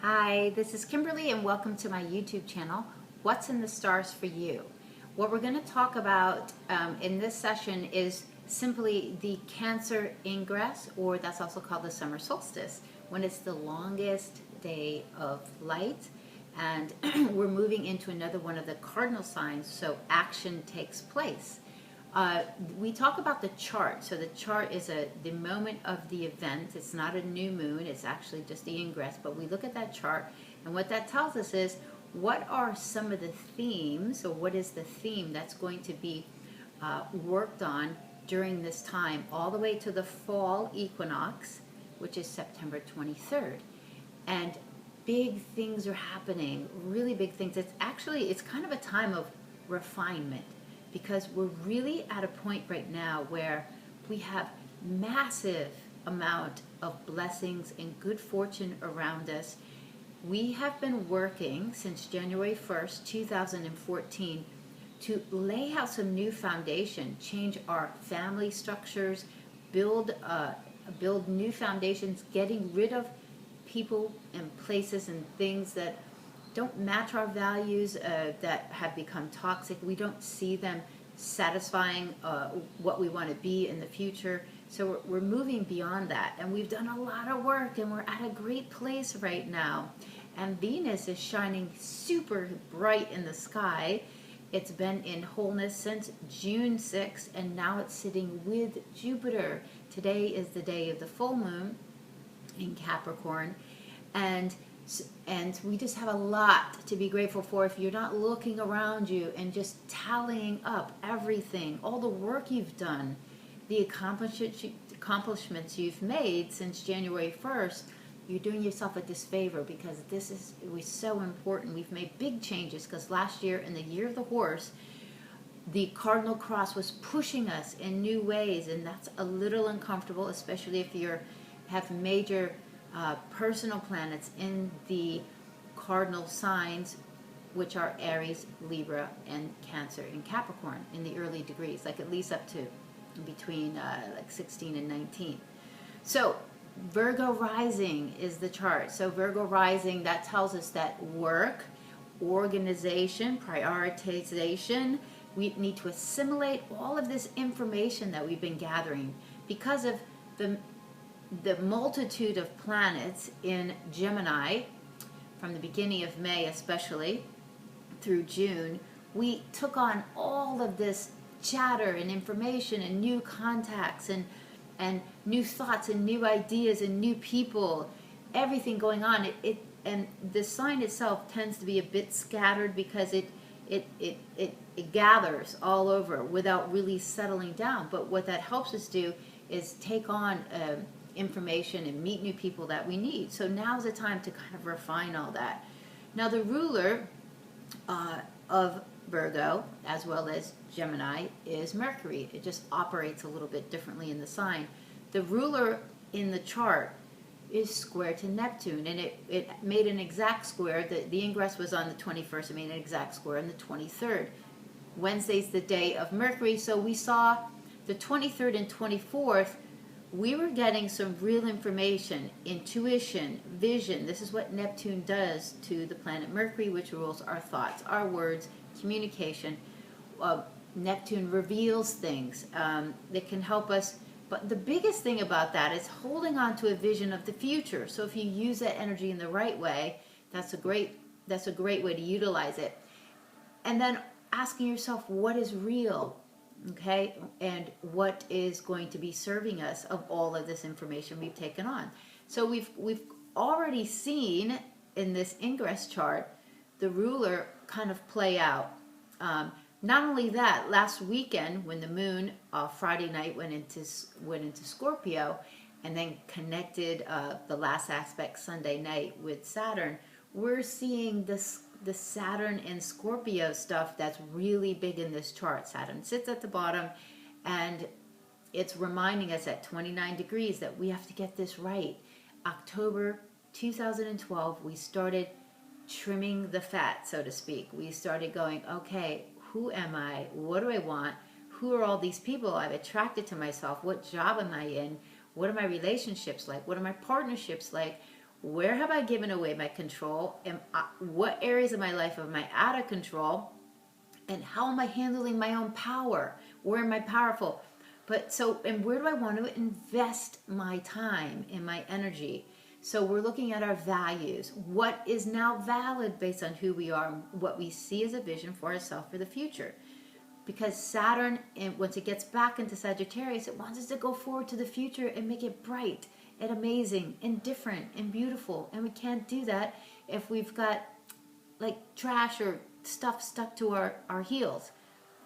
Hi, this is Kimberly and welcome to my YouTube channel, What's in the Stars for You? What we're going to talk about in this session is simply the Cancer ingress, or that's also called the Summer Solstice, when it's the longest day of light and we're moving into another one of the cardinal signs, so action takes place. We talk about the chart. So the chart is the moment of the event. It's not a new moon. It's actually just the ingress. But we look at that chart, and what that tells us is what are some of the themes, or what is the theme that's going to be worked on during this time, all the way to the fall equinox, which is September 23rd. And big things are happening, really big things. It's kind of a time of refinement, because we're really at a point right now where we have massive amount of blessings and good fortune around us. We have been working since January 1st, 2014 to lay out some new foundation, change our family structures, build new foundations, getting rid of people and places and things that don't match our values, that have become toxic. We don't see them satisfying what we want to be in the future. So we're moving beyond that, and we've done a lot of work, and we're at a great place right now. And Venus is shining super bright in the sky. It's been in wholeness since June 6th, and now it's sitting with Jupiter. Today is the day of the full moon in Capricorn, and we just have a lot to be grateful for. If you're not looking around you and just tallying up everything, all the work you've done, the accomplishments you've made since January 1st, you're doing yourself a disfavor, because it was so important. We've made big changes, because last year, in the year of the horse, the cardinal cross was pushing us in new ways, and that's a little uncomfortable, especially if you have major personal planets in the cardinal signs, which are Aries, Libra, and Cancer and Capricorn in the early degrees, like at least up to between like 16 and 19. So Virgo Rising is the chart. So Virgo Rising, that tells us that work, organization, prioritization, we need to assimilate all of this information that we've been gathering because of the multitude of planets in Gemini from the beginning of May, especially through June. We took on all of this chatter and information and new contacts and new thoughts and new ideas and new people, everything going on. And the sign itself tends to be a bit scattered, because it gathers all over without really settling down. But what that helps us do is take on information and meet new people that we need. So now's the time to kind of refine all that. Now, the ruler of Virgo, as well as Gemini, is Mercury. It just operates a little bit differently in the sign. The ruler in the chart is square to Neptune, and it made an exact square. The ingress was on the 21st. It made an exact square on the 23rd. Wednesday's the day of Mercury, so we saw the 23rd and 24th. We were getting some real information, intuition, vision. This is what Neptune does to the planet Mercury, which rules our thoughts, our words, communication. Neptune reveals things that can help us. But the biggest thing about that is holding on to a vision of the future. So if you use that energy in the right way, that's a great way to utilize it. And then asking yourself, what is real? Okay, and what is going to be serving us of all of this information we've taken on. So we've already seen in this ingress chart the ruler kind of play out. Not only that, last weekend when the moon Friday night went into Scorpio, and then connected the last aspect Sunday night with Saturn, we're seeing the Saturn and Scorpio stuff that's really big in this chart. Saturn sits at the bottom, and it's reminding us at 29 degrees that we have to get this right. October 2012, we started trimming the fat, so to speak. We started going, okay, who am I? What do I want? Who are all these people I've attracted to myself? What job am I in? What are my relationships like? What are my partnerships like? Where have I given away my control? And what areas of my life am I out of control? And how am I handling my own power? Where am I powerful? And where do I want to invest my time and my energy? So we're looking at our values. What is now valid based on who we are, what we see as a vision for ourselves for the future. Because Saturn, and once it gets back into Sagittarius, it wants us to go forward to the future and make it bright and amazing and different and beautiful. And we can't do that if we've got like trash or stuff stuck to our heels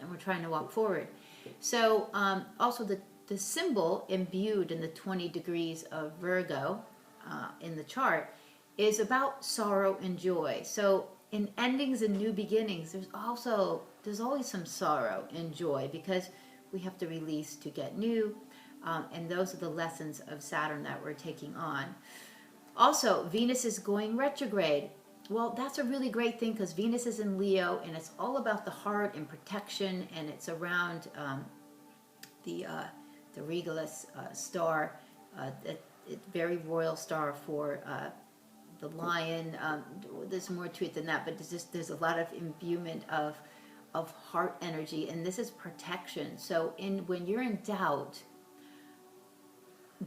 and we're trying to walk forward. So also the symbol imbued in the 20 degrees of Virgo in the chart is about sorrow and joy. So in endings and new beginnings, there's always some sorrow and joy because we have to release to get new. And those are the lessons of Saturn that we're taking on. Also, Venus is going retrograde. Well, that's a really great thing because Venus is in Leo and it's all about the heart and protection, and it's around the Regalis star, very royal star for the lion. There's more to it than that, but there's a lot of imbuement of heart energy, and this is protection. So when you're in doubt,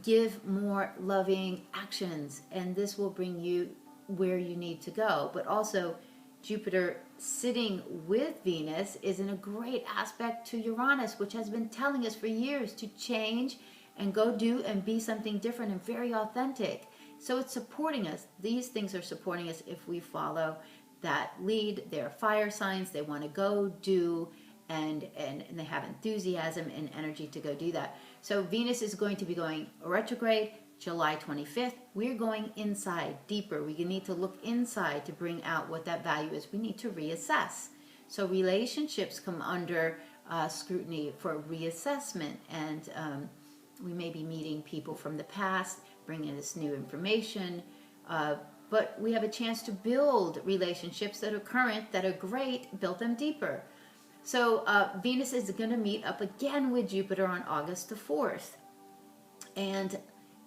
give more loving actions, and this will bring you where you need to go. But also, Jupiter sitting with Venus is in a great aspect to Uranus, which has been telling us for years to change and go do and be something different and very authentic. So it's supporting us. These things are supporting us if we follow that lead. They're fire signs. They want to go do and they have enthusiasm and energy to go do that. So Venus is going to be going retrograde July 25th. We're going inside, deeper. We need to look inside to bring out what that value is. We need to reassess. So relationships come under scrutiny for reassessment, and we may be meeting people from the past, bringing us new information, but we have a chance to build relationships that are current, that are great, build them deeper. So Venus is going to meet up again with Jupiter on August the 4th. And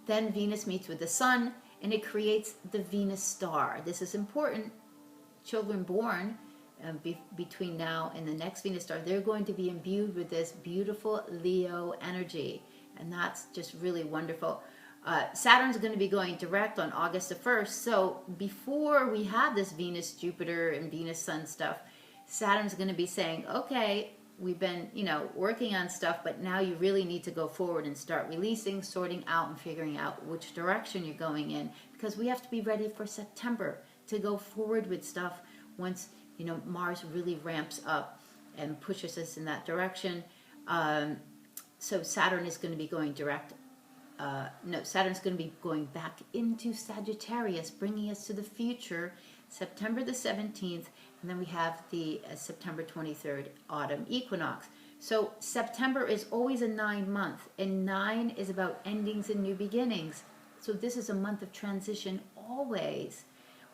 then Venus meets with the Sun, and it creates the Venus star. This is important. Children born between now and the next Venus star, they're going to be imbued with this beautiful Leo energy. And that's just really wonderful. Saturn's going to be going direct on August the 1st. So before we have this Venus, Jupiter, and Venus Sun stuff, Saturn's going to be saying, okay, we've been, working on stuff, but now you really need to go forward and start releasing, sorting out, and figuring out which direction you're going in, because we have to be ready for September to go forward with stuff once, Mars really ramps up and pushes us in that direction. So Saturn is going to be going direct. Saturn's going to be going back into Sagittarius, bringing us to the future, September the 17th, and then we have the September 23rd autumn equinox. So September is always a 9-month, and 9 is about endings and new beginnings. So this is a month of transition always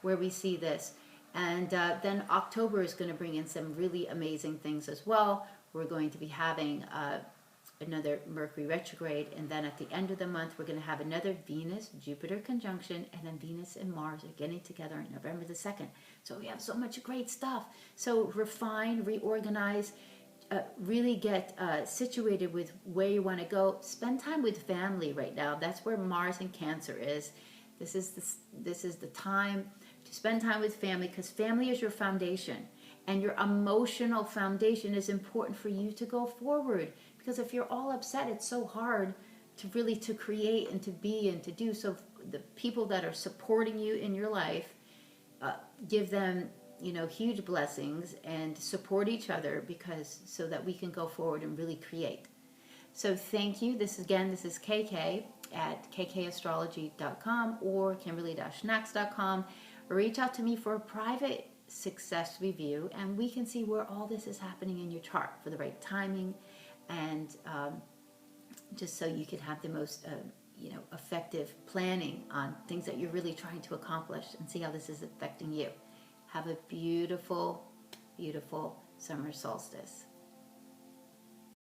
where we see this. And then October is going to bring in some really amazing things as well. We're going to be having another Mercury retrograde, and then at the end of the month we're going to have another Venus-Jupiter conjunction, and then Venus and Mars are getting together on November the 2nd. So we have so much great stuff. So refine, reorganize, really get situated with where you want to go. Spend time with family right now. That's where Mars in Cancer is. This is the time to spend time with family, because family is your foundation, and your emotional foundation is important for you to go forward. Because if you're all upset, it's so hard to create and to be and to do. So the people that are supporting you in your life, give them, huge blessings, and support each other, so that we can go forward and really create. So thank you. This is KK at kkastrology.com or kimberly-knox.com. Reach out to me for a private success review, and we can see where all this is happening in your chart for the right timing, and just so you can have the most effective planning on things that you're really trying to accomplish, and see how this is affecting you. Have a beautiful, beautiful summer solstice.